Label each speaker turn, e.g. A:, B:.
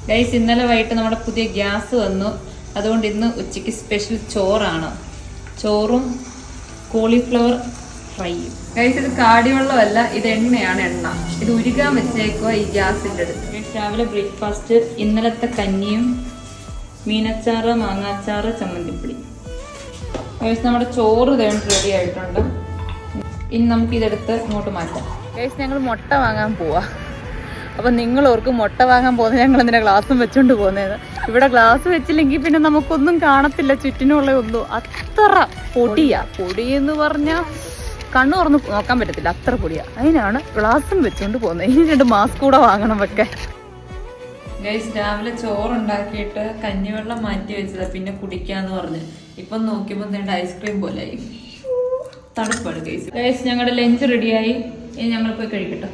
A: Guys ഇന്നലെ വൈകിട്ട് നമ്മുടെ പുതിയ ഗ്യാസ് വന്നു. അതുകൊണ്ട് ഇന്ന് ഉച്ചയ്ക്ക് സ്പെഷ്യൽ ചോറാണ്. ചോറും കോളിഫ്ലവർ ഫ്രൈയും. ഗൈസ് ഇത് കാടിവെള്ളമല്ല, ഇത് എണ്ണയാണ്. എണ്ണ ഇത് ഉരുകാൻ വെച്ചേക്കുക ഈ ഗ്യാസിൻ്റെ അടുത്ത്. രാവിലെ ബ്രേക്ക്ഫാസ്റ്റ് ഇന്നലത്തെ കഞ്ഞിയും മീനച്ചാറ്, മാങ്ങാച്ചാറ്, ചമ്മന്തിപ്പൊടി. ഗൈസ് നമ്മുടെ ചോറ് റെഡി ആയിട്ടുണ്ട്. ഇനി നമുക്ക് ഇതെടുത്ത് ഇങ്ങോട്ട് മാറ്റാം. ഗൈസ് ഞങ്ങൾ മുട്ട വാങ്ങാൻ പോവാ. അപ്പം നിങ്ങൾ ഓർക്കും മുട്ട വാങ്ങാൻ പോകുന്നത് ഞങ്ങൾ എന്തിനാ ഗ്ലാസും വെച്ചോണ്ട് പോകുന്നത്. ഇവിടെ ഗ്ലാസ് വെച്ചില്ലെങ്കിൽ പിന്നെ നമുക്കൊന്നും കാണത്തില്ല ചുറ്റിനുള്ള ഒന്നും. അത്ര പൊടിയാ. പൊടി എന്ന് പറഞ്ഞാൽ കണ്ണു തുറന്ന് നോക്കാൻ പറ്റത്തില്ല, അത്ര പൊടിയാ. അതിനാണ് ഗ്ലാസും വെച്ചോണ്ട് പോകുന്നത്. ഇനി 2 മാസ്ക് കൂടെ വാങ്ങണം വെക്കാൻ. ഗൈസ് രാവിലെ ചോറുണ്ടാക്കിയിട്ട് കഞ്ഞിവെള്ളം മാറ്റി വെച്ചതാ, പിന്നെ കുടിക്കാന്ന് പറഞ്ഞ്. ഇപ്പം നോക്കിയപ്പോൾ നേണ്ട ഐസ്ക്രീം പോലായി. തണുപ്പാണ് ഗൈസ്. ഗൈസ് ഞങ്ങളുടെ ലഞ്ച് റെഡിയായി. ഇനി ഞങ്ങൾ പോയി കഴിക്കട്ടെ.